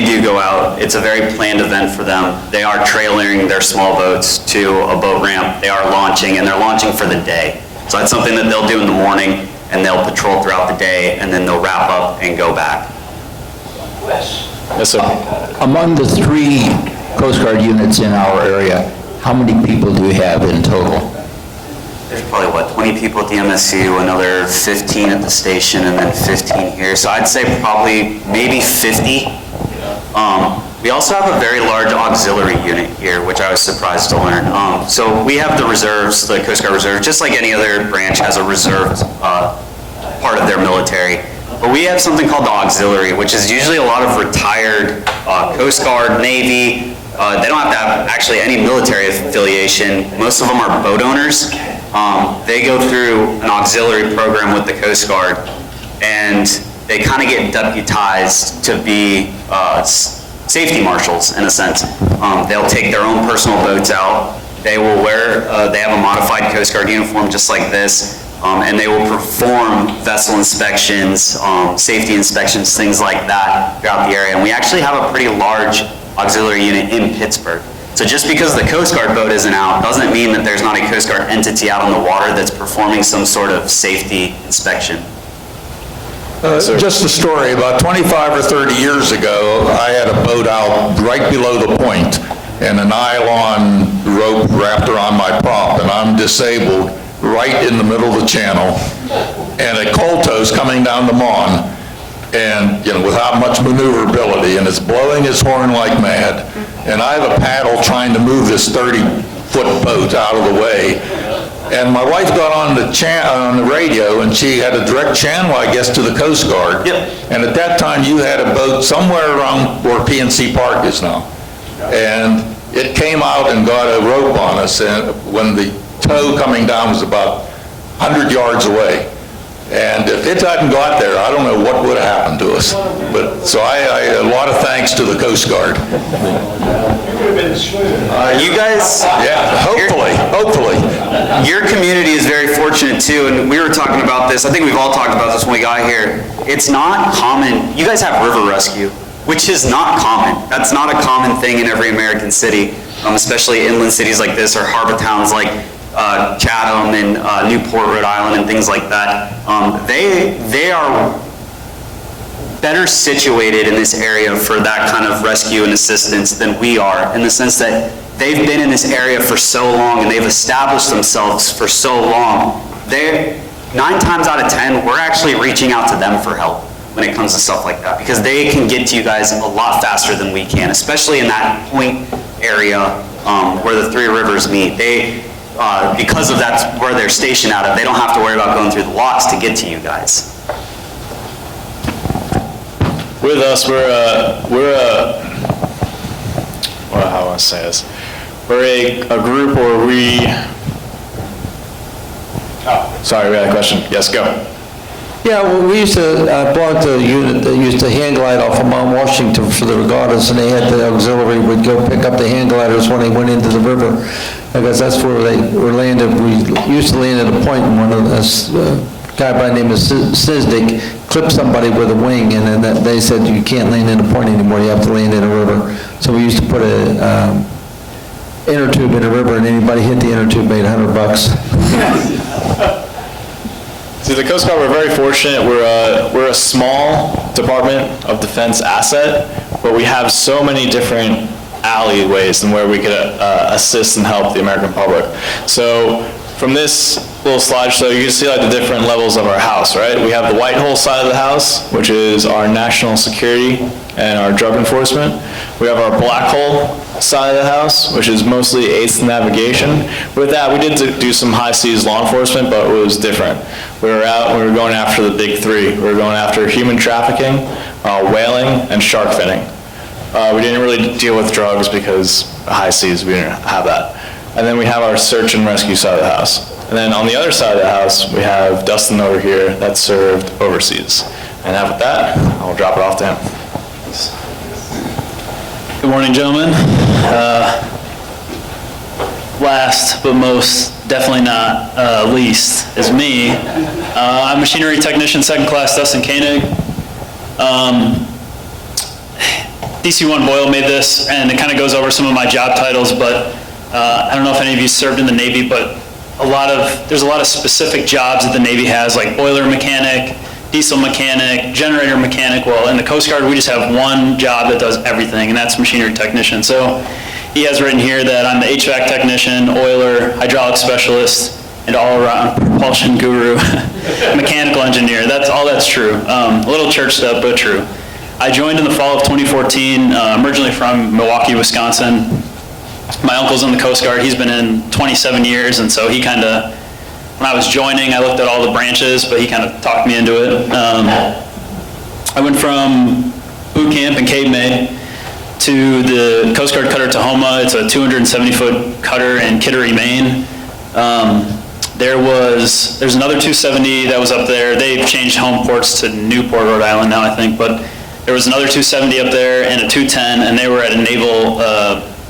do go out, it's a very planned event for them. They are trailering their small boats to a boat ramp. They are launching, and they're launching for the day. So that's something that they'll do in the morning, and they'll patrol throughout the day, and then they'll wrap up and go back. Yes, sir. Among the 3 Coast Guard units in our area, how many people do we have in total? There's probably, 20 people at the MSU, another 15 at the station, and then 15 here. So I'd say probably maybe 50. We also have a very large auxiliary unit here, which I was surprised to learn. So we have the reserves, the Coast Guard Reserve, just like any other branch has a reserve part of their military. But we have something called the auxiliary, which is usually a lot of retired Coast Guard, Navy. They don't have to have actually any military affiliation. Most of them are boat owners. They go through an auxiliary program with the Coast Guard, and they kind of get deputized to be safety marshals in a sense. They'll take their own personal boats out. They will they have a modified Coast Guard uniform just like this, and they will perform vessel inspections, safety inspections, things like that throughout the area. And we actually have a pretty large auxiliary unit in Pittsburgh. So just because the Coast Guard boat isn't out doesn't mean that there's not a Coast Guard entity out on the water that's performing some sort of safety inspection. Just a story, about 25 or 30 years ago, I had a boat out right below the point and a nylon rope wrapped around my prop, and I'm disabled right in the middle of the channel, and a coal toe's coming down the Mon, and, without much maneuverability, and it's blowing his horn like mad, and I have a paddle trying to move this 30-foot boat out of the way, and my wife got on the radio, and she had a direct channel, I guess, to the Coast Guard. Yep. And at that time, you had a boat somewhere around where PNC Park is now, and it came out and got a rope on us, and when the tow coming down was about 100 yards away. And if it hadn't got there, I don't know what would have happened to us. But, so a lot of thanks to the Coast Guard. You guys... Yeah, hopefully. Your community is very fortunate too, and we were talking about this, I think we've all talked about this when we got here. It's not common, you guys have river rescue, which is not common. That's not a common thing in every American city, especially inland cities like this or harbor towns like Chatham and Newport, Rhode Island, and things like that. They are better situated in this area for that kind of rescue and assistance than we are, in the sense that they've been in this area for so long and they've established themselves for so long. 9 times out of 10, we're actually reaching out to them for help when it comes to stuff like that, because they can get to you guys a lot faster than we can, especially in that point area where the 3 rivers meet. Because of that's where they're stationed out of, they don't have to worry about going through the locks to get to you guys. With us, how do I say this? We're a group where Sorry, we had a question. Yes, go. Yeah, well, we used to, I belonged to a unit that used to hang glide off of Mount Washington for the regattas, and they had the auxiliary would go pick up the hang gliders when they went into the river. I guess that's where they were landed. We used to land at a point, and one of us, guy by the name of Uscg clipped somebody with a wing, and then they said, you can't land in a point anymore, you have to land in a river. So we used to put a inner tube in a river, and anybody hit the inner tube made $100. See, the Coast Guard, we're very fortunate. We're a small Department of Defense asset, but we have so many different alleyways and where we could assist and help the American public. So from this little slideshow, you can see like the different levels of our house, right? We have the white hole side of the house, which is our national security and our drug enforcement. We have our black hole side of the house, which is mostly aids to navigation. With that, we did do some high seas law enforcement, but it was different. We were out, we were going after the big three. We were going after human trafficking, whaling, and shark finning. We didn't really deal with drugs because high seas, we didn't have that. And then we have our search and rescue side of the house. And then on the other side of the house, we have Dustin over here that served overseas. And with that, I'll drop it off to him. Good morning, gentlemen. Last, but most definitely not least, is me. I'm machinery technician, second class, Dustin Koenig. DC-1 Boyle made this, and it kind of goes over some of my job titles, but I don't know if any of you served in the Navy, but there's a lot of specific jobs that the Navy has, like boiler mechanic, diesel mechanic, generator mechanic. Well, in the Coast Guard, we just have one job that does everything, and that's machinery technician. So he has written here that I'm the HVAC technician, oiler, hydraulic specialist, and all-around propulsion guru, mechanical engineer. That's true. A little church stuff, but true. I joined in the fall of 2014, originally from Milwaukee, Wisconsin. My uncle's in the Coast Guard. He's been in 27 years, and so he kind of, when I was joining, I looked at all the branches, but he kind of talked me into it. I went from boot camp in Cape May to the Coast Guard Cutter Tahoma. It's a 270-foot cutter in Kittery, Maine. There's another 270 that was up there. They've changed home ports to Newport, Rhode Island now, I think, but there was another 270 up there and a 210, and they were at a naval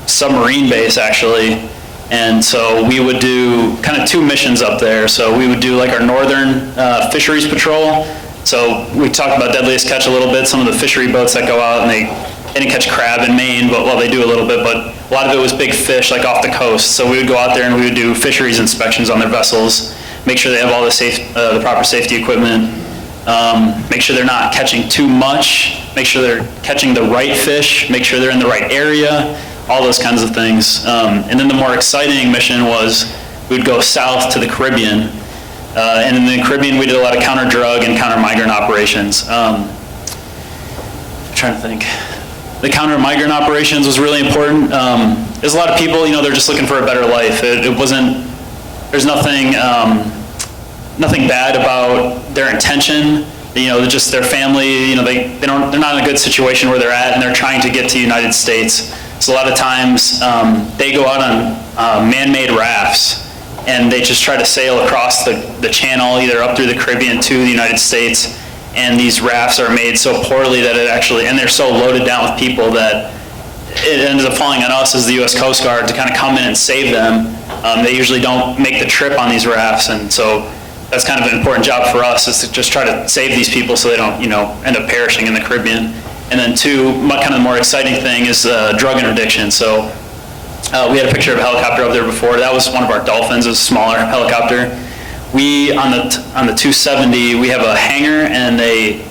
submarine base, actually. And so we would do kind of two missions up there. So we would do like our northern fisheries patrol. So we talked about deadliest catch a little bit, some of the fishery boats that go out, and they didn't catch crab in Maine, but well, they do a little bit, but a lot of it was big fish, like off the coast. So we would go out there and we would do fisheries inspections on their vessels, make sure they have all the proper safety equipment, make sure they're not catching too much, make sure they're catching the right fish, make sure they're in the right area, all those kinds of things. And then the more exciting mission was we'd go south to the Caribbean. And in the Caribbean, we did a lot of counter-drug and counter-migrant operations. I'm trying to think. The counter-migrant operations was really important. There's a lot of people, they're just looking for a better life. There's nothing bad about their intention. Just their family, they're not in a good situation where they're at, and they're trying to get to the United States. So a lot of times they go out on man-made rafts, and they just try to sail across the channel, either up through the Caribbean to the United States. And these rafts are made so poorly that and they're so loaded down with people that it ends up falling on us as the U.S. Coast Guard to kind of come in and save them. They usually don't make the trip on these rafts, and so that's kind of an important job for us, is to just try to save these people so they don't, end up perishing in the Caribbean. And then two, kind of the more exciting thing is drug interdiction. So we had a picture of a helicopter up there before. That was one of our Dolphins, a smaller helicopter. We, on the 270, we have a hangar, and a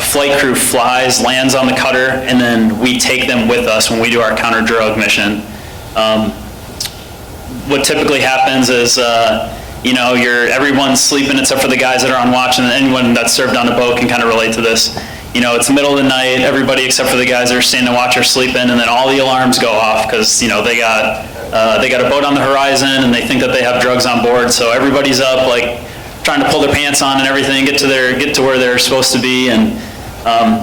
flight crew flies, lands on the cutter, and then we take them with us when we do our counter-drug mission. What typically happens is, everyone's sleeping except for the guys that are on watch, and anyone that's served on a boat can kind of relate to this. It's the middle of the night, everybody except for the guys that are staying to watch are sleeping, and then all the alarms go off because, they got a boat on the horizon and they think that they have drugs on board, so everybody's up, like, trying to pull their pants on and everything, get to where they're supposed to be, and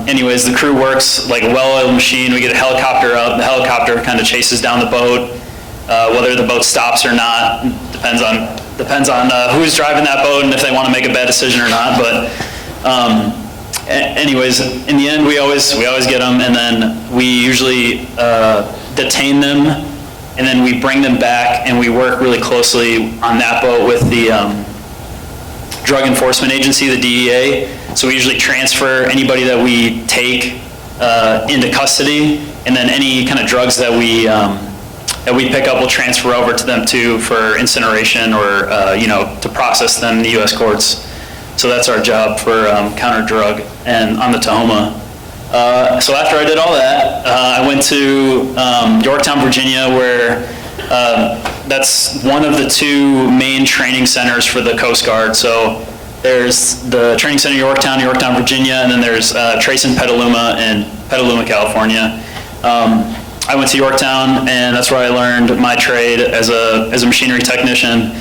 anyways, the crew works like a well-oiled machine. We get a helicopter up, the helicopter kind of chases down the boat, whether the boat stops or not, depends on depends on who's driving that boat and if they want to make a bad decision or not. But anyways, in the end, we always get them, and then we usually detain them, and then we bring them back, and we work really closely on that boat with the Drug Enforcement Agency, the DEA. So we usually transfer anybody that we take into custody, and then any kind of drugs that we pick up, we'll transfer over to them too for incineration or to process them in the U.S. courts. So that's our job for counter drug and on the Tahoma. So after I did all that, I went to Yorktown, Virginia, where that's one of the two main training centers for the Coast Guard. So there's the training center Yorktown, Virginia, and then there's Trace and Petaluma in Petaluma, California. I went to Yorktown, and that's where I learned my trade as a machinery technician.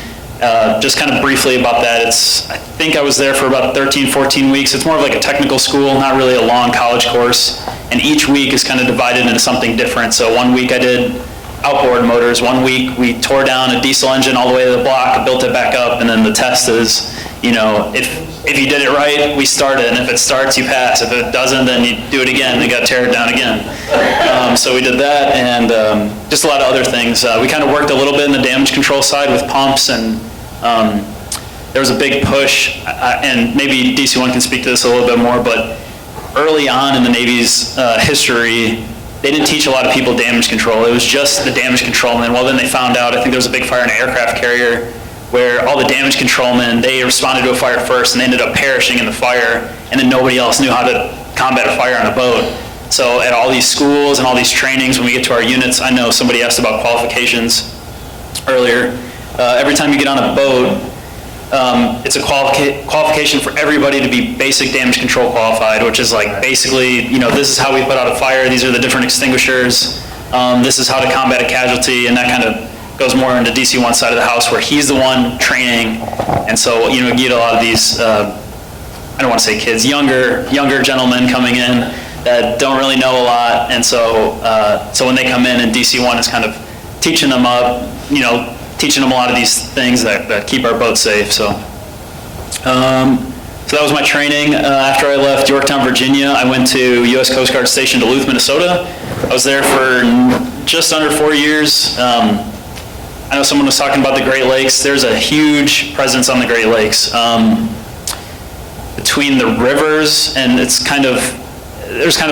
Just kind of briefly about that, I think I was there for about 13, 14 weeks. It's more of like a technical school, not really a long college course. And each week is kind of divided into something different. So one week I did outboard motors. One week we tore down a diesel engine all the way to the block, built it back up, and then the test is, if you did it right, we start it, and if it starts, you pass. If it doesn't, then you do it again, you got to tear it down again. So we did that, and just a lot of other things. We kind of worked a little bit in the damage control side with pumps, and there was a big push, and maybe DC1 can speak to this a little bit more, but early on in the Navy's history, they didn't teach a lot of people damage control. It was just the damage controlmen. Well, then they found out, I think there was a big fire in an aircraft carrier, where all the damage controlmen, they responded to a fire first, and they ended up perishing in the fire, and then nobody else knew how to combat a fire on a boat. So at all these schools and all these trainings, when we get to our units, I know somebody asked about qualifications earlier. Every time you get on a boat, it's a qualification for everybody to be basic damage control qualified, which is like basically, this is how we put out a fire, these are the different extinguishers, this is how to combat a casualty, and that kind of goes more into DC1's side of the house where he's the one training. And so, you get a lot of these, I don't want to say kids, younger gentlemen coming in that don't really know a lot. And so, so when they come in and DC1 is kind of teaching them up, teaching them a lot of these things that keep our boat safe. So, so that was my training. After I left Yorktown, Virginia, I went to U.S. Coast Guard Station Duluth, Minnesota. I was there for just under 4 years. I know someone was talking about the Great Lakes. There's a huge presence on the Great Lakes. Between the rivers, and there's kind of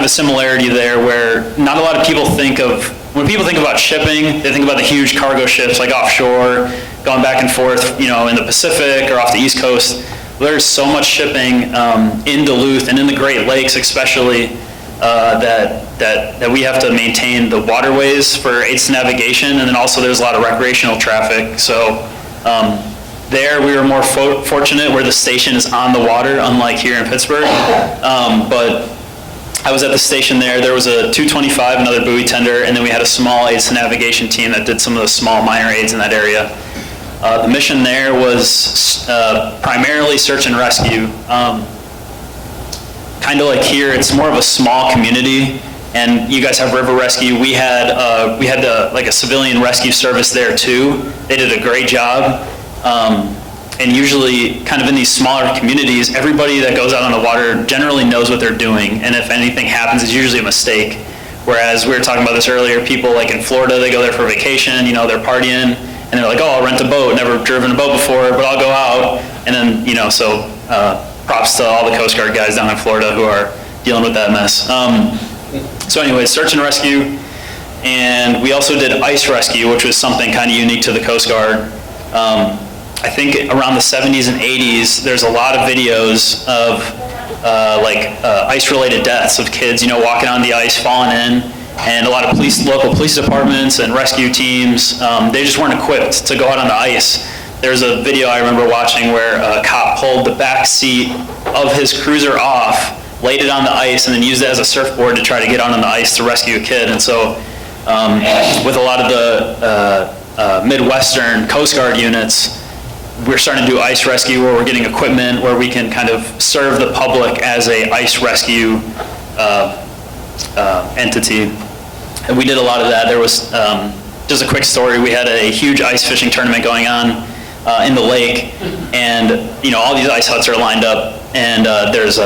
a similarity there where not a lot of people think of, when people think about shipping, they think about the huge cargo ships like offshore, going back and forth, in the Pacific or off the East Coast. There's so much shipping in Duluth and in the Great Lakes especially, that we have to maintain the waterways for aids to navigation, and then also there's a lot of recreational traffic. So there we were more fortunate where the station is on the water, unlike here in Pittsburgh. But I was at the station there. There was a 225, another buoy tender, and then we had a small aids to navigation team that did some of the small minor aids in that area. The mission there was primarily search and rescue. Kind of like here, it's more of a small community, and you guys have river rescue. We had like a civilian rescue service there too. They did a great job, and usually kind of in these smaller communities, everybody that goes out on the water generally knows what they're doing, and if anything happens, it's usually a mistake. Whereas we were talking about this earlier, people like in Florida, they go there for vacation, they're partying, and they're like, oh, I'll rent a boat, never driven a boat before, but I'll go out, and then, so props to all the Coast Guard guys down in Florida who are dealing with that mess. So anyways, search and rescue, and we also did ice rescue, which was something kind of unique to the Coast Guard. I think around the 70s and 80s, there's a lot of videos of ice-related deaths of kids, walking on the ice, falling in, and a lot of local police departments and rescue teams, they just weren't equipped to go out on the ice. There's a video I remember watching where a cop pulled the back seat of his cruiser off, laid it on the ice, and then used it as a surfboard to try to get out on the ice to rescue a kid. And so with a lot of the Midwestern Coast Guard units, we're starting to do ice rescue where we're getting equipment where we can kind of serve the public as a ice rescue entity. And we did a lot of that. There was, just a quick story, we had a huge ice fishing tournament going on in the lake, and all these ice huts are lined up, and there's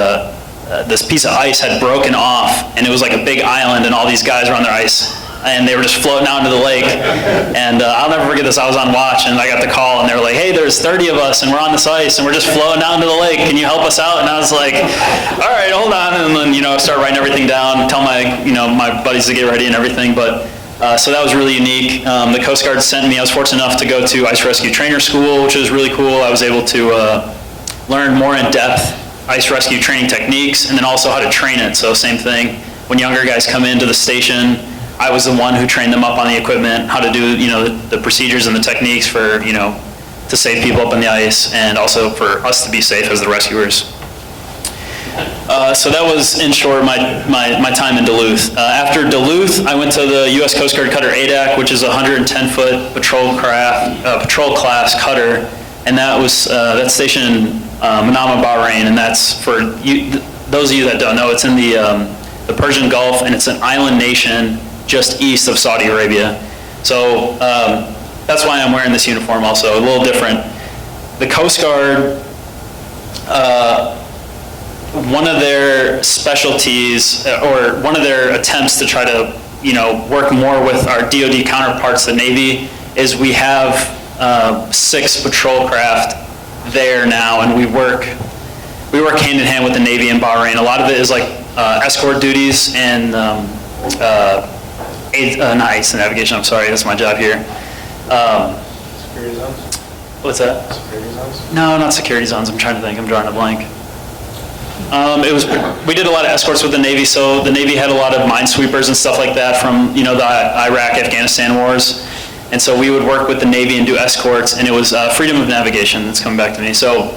this piece of ice had broken off, and it was like a big island, and all these guys were on their ice, and they were just floating out into the lake. And I'll never forget this. I was on watch, and I got the call, and they were like, "Hey, there's 30 of us, and we're on this ice, and we're just floating out into the lake. Can you help us out?" And I was like, "All right, hold on." And then start writing everything down, tell my buddies to get ready and everything. But so that was really unique. The Coast Guard sent me. I was fortunate enough to go to Ice Rescue Trainer School, which was really cool. I was able to learn more in depth ice rescue training techniques, and then also how to train it. So same thing. When younger guys come into the station, I was the one who trained them up on the equipment, how to do, the procedures and the techniques for, to save people up on the ice, and also for us to be safe as the rescuers. So that was, in short, my time in Duluth. After Duluth, I went to the U.S. Coast Guard cutter ADAC, which is a 110-foot patrol class cutter, and that was that's stationed in Manama, Bahrain, and that's for those of you that don't know, it's in the Persian Gulf, and it's an island nation just east of Saudi Arabia. So that's why I'm wearing this uniform also, a little different. The Coast Guard, one of their specialties, or one of their attempts to try to work more with our DoD counterparts, the Navy, is we have 6 patrol craft there now, and we work hand in hand with the Navy in Bahrain. A lot of it is like escort duties and not aids to navigation, I'm sorry, that's my job here. Security zones? What's that? Security zones? No, not security zones, I'm trying to think, I'm drawing a blank. We did a lot of escorts with the Navy, so the Navy had a lot of minesweepers and stuff like that from the Iraq-Afghanistan wars. And so we would work with the Navy and do escorts, and it was freedom of navigation that's coming back to me. So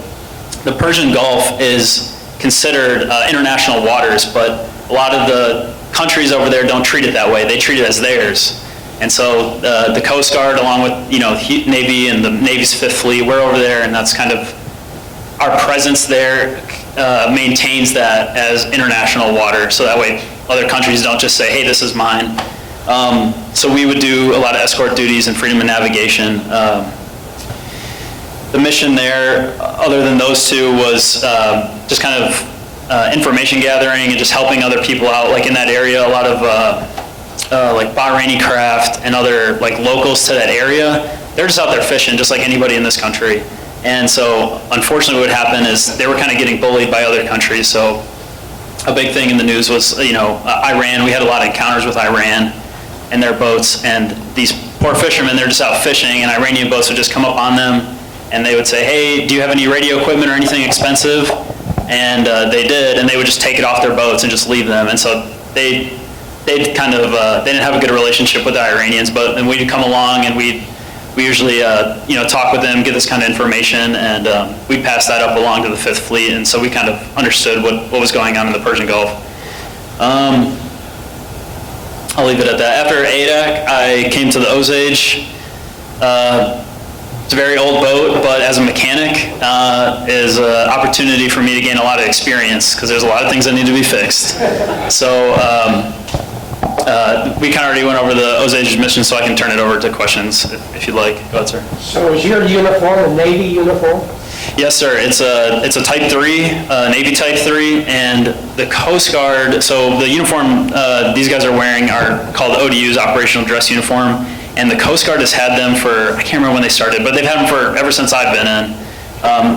the Persian Gulf is considered international waters, but a lot of the countries over there don't treat it that way. They treat it as theirs. And so the Coast Guard, along with Navy and the Navy's 5th Fleet, we're over there, and that's kind of our presence there maintains that as international water. So that way other countries don't just say, "Hey, this is mine." So we would do a lot of escort duties and freedom of navigation. The mission there, other than those two, was just kind of information gathering and just helping other people out. Like in that area, a lot of like Bahraini craft and other like locals to that area, they're just out there fishing just like anybody in this country. And so unfortunately what happened is they were kind of getting bullied by other countries. So a big thing in the news was, Iran. We had a lot of encounters with Iran and their boats, and these poor fishermen, they're just out fishing, and Iranian boats would just come up on them, and they would say, "Hey, do you have any radio equipment or anything expensive?" And they did, and they would just take it off their boats and just leave them. And so they'd kind of, they didn't have a good relationship with the Iranians, but then we'd come along and we usually, talk with them, get this kind of information, and we pass that up along to the 5th Fleet, and so we kind of understood what was going on in the Persian Gulf. I'll leave it at that. After ADAC, I came to the Osage. It's a very old boat, but as a mechanic, is an opportunity for me to gain a lot of experience, because there's a lot of things that need to be fixed. So we kind of already went over the Osage mission, so I can turn it over to questions if you'd like. Go ahead, sir. So is your uniform a Navy uniform? Yes, sir. It's a Type 3, Navy Type 3, and the Coast Guard, so the uniform these guys are wearing are called ODUs, Operational Dress Uniform, and the Coast Guard has had them for, I can't remember when they started, but they've had them for ever since I've been in.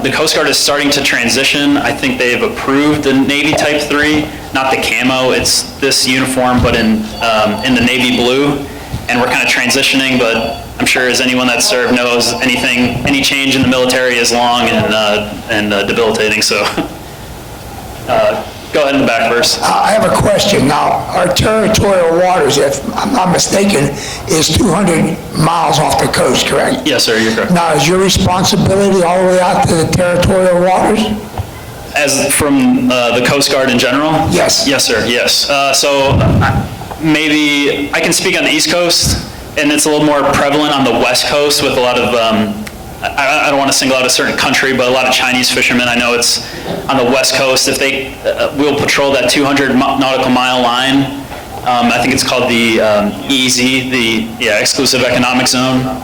The Coast Guard is starting to transition. I think they've approved the Navy Type 3, not the camo. It's this uniform, but in the navy blue, and we're kind of transitioning, but I'm sure as anyone that's served knows, any change in the military is long and debilitating, so. Go ahead in the back first. I have a question. Now, our territorial waters, if I'm not mistaken, is 200 miles off the coast, correct? Yes, sir, you're correct. Now, is your responsibility all the way out to the territorial waters? As from the Coast Guard in general? Yes. Yes, sir, yes. So maybe I can speak on the East Coast, and it's a little more prevalent on the West Coast with a lot of, I don't want to single out a certain country, but a lot of Chinese fishermen. I know it's on the West Coast. If they will patrol that 200 nautical mile line, I think it's called the EEZ, the Exclusive Economic Zone.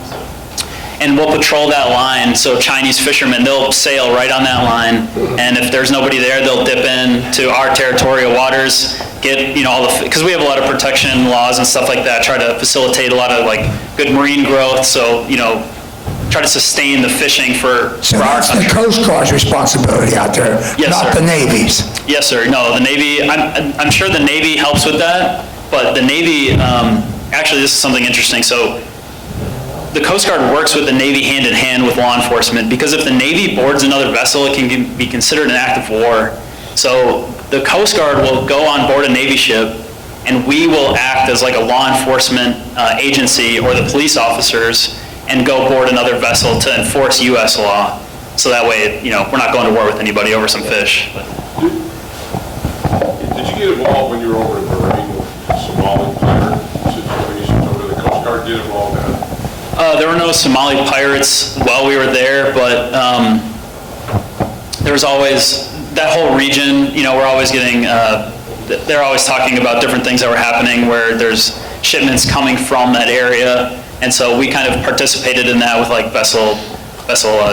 and we'll patrol that line. So Chinese fishermen, they'll sail right on that line, and if there's nobody there, they'll dip in to our territorial waters, get, all the, because we have a lot of protection laws and stuff like that, try to facilitate a lot of good marine growth, so, try to sustain the fishing for So our that's the country. Coast Guard's responsibility out there, Yes, not sir. the Navy's. Yes, sir. No, the Navy, I'm sure the Navy helps with that, but the Navy, actually, this is something interesting. So the Coast Guard works with the Navy hand in hand with law enforcement, because if the Navy boards another vessel, it can be considered an act of war. So the Coast Guard will go on board a Navy ship, and we will act as like a law enforcement agency or the police officers and go board another vessel to enforce U.S. law. So that way, we're not going to war with anybody over some fish. Did you get involved when you were over in Bahrain with Somali pirate situations over the Coast Guard? Get involved in that? There were no Somali pirates while we were there, but there was always, that whole region, we're always getting, they're always talking about different things that were happening where there's shipments coming from that area. And so we kind of participated in that with vessel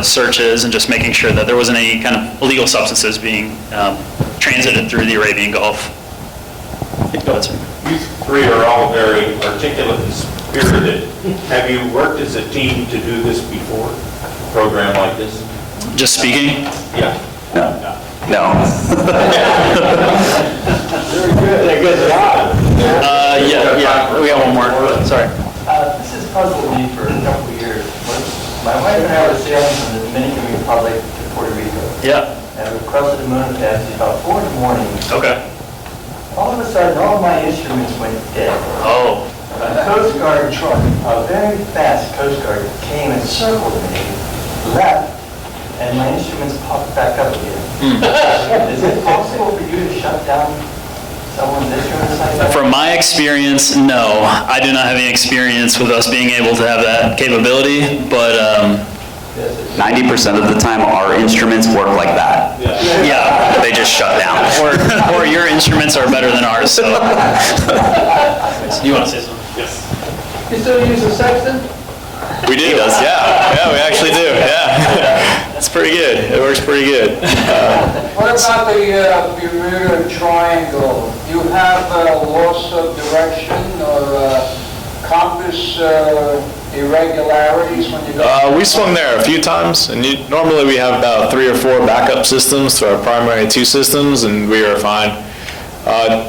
searches and just making sure that there wasn't any kind of illegal substances being transited through the Arabian Gulf. Go ahead, sir. You three are all very articulate and spirited. Have you worked as a team to do this before, a program like this? Just speaking? Yeah. No. Very good. Good job. Yeah, we got one more. Sorry. This has puzzled me for a couple of years. My wife and I were sailing from the Dominican Republic to Puerto Rico. Yeah. And we crossed the moon pass about 4 in the morning. Okay. All of a sudden, all my instruments went dead. Oh. A Coast Guard truck, a very fast Coast Guard, came and circled me, left, and my instruments popped back up again. Is it possible for you to shut down someone's instruments like that? From my experience, no. I do not have any experience with us being able to have that capability, but 90% of the time, our instruments work like that. yeah. They just shut down. Or your instruments are better than ours, so. You want to say something? Yes. You still use the sextant? We do. Yeah. Yeah, we actually do. Yeah. It's pretty good. It works pretty good. What about the Bermuda Triangle? Do you have loss of direction or compass irregularities when you go? We swung there a few times, and normally we have about 3 or 4 backup systems to our primary 2 systems, and we are fine.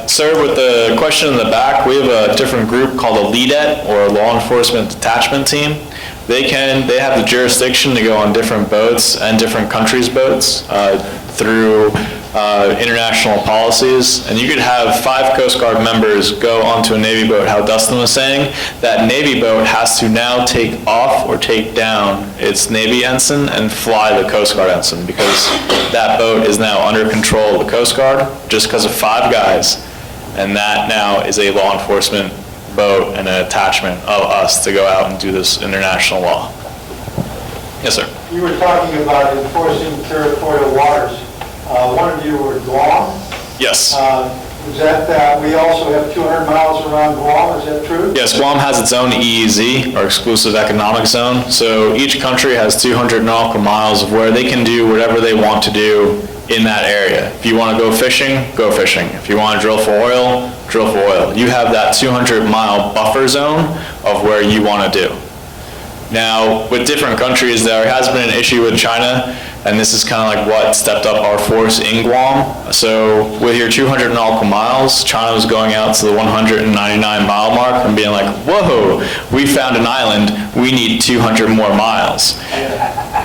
Sir, with the question in the back, we have a different group called a LEADET, or a Law Enforcement Detachment Team. They have the jurisdiction to go on different boats and different countries' boats through international policies. And you could have 5 Coast Guard members go onto a Navy boat. How Dustin was saying, that Navy boat has to now take off or take down its Navy ensign and fly the Coast Guard ensign, because that boat is now under control of the Coast Guard just because of 5 guys. And that now is a law enforcement boat and an attachment of us to go out and do this international law. Yes, sir. You were talking about enforcing territorial waters. One of you were Guam. Yes. Is that, we also have 200 miles around Guam, is that true? Yes, Guam has its own EEZ, or exclusive economic zone. So each country has 200 nautical miles of where they can do whatever they want to do in that area. If you want to go fishing, go fishing. If you want to drill for oil, drill for oil. You have that 200-mile buffer zone of where you want to do. Now, with different countries, there has been an issue with China, and this is kind of like what stepped up our force in Guam. So with your 200 nautical miles, China was going out to the 199-mile mark and being like, whoa, we found an island, we need 200 more miles.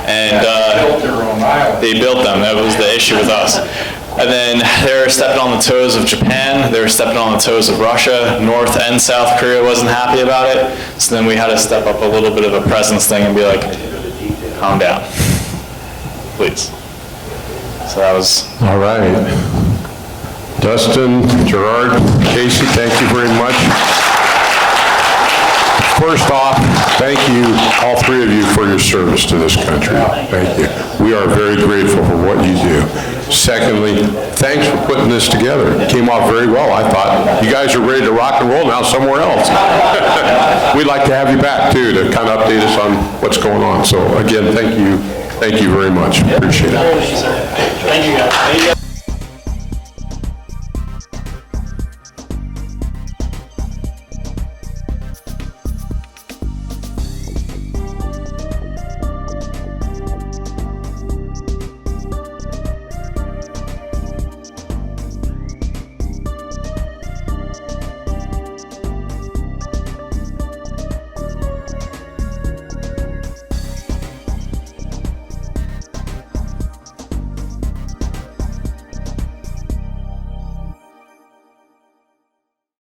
And they built them. That was the issue with us. And then they were stepping on the toes of Japan, they were stepping on the toes of Russia, North and South Korea wasn't happy about it, so then we had to step up a little bit of a presence thing and be like, calm down, please. So that was... All right. Dustin, Gerard, Casey, thank you very much. First off, thank you, all three of you, for your service to this country. Thank you. We are very grateful for what you do. Secondly, thanks for putting this together. It came off very well. I thought, you guys are ready to rock and roll now somewhere else. We'd like to have you back, too, to kind of update us on what's going on. So again, thank you very much. Appreciate it. Thank you, guys.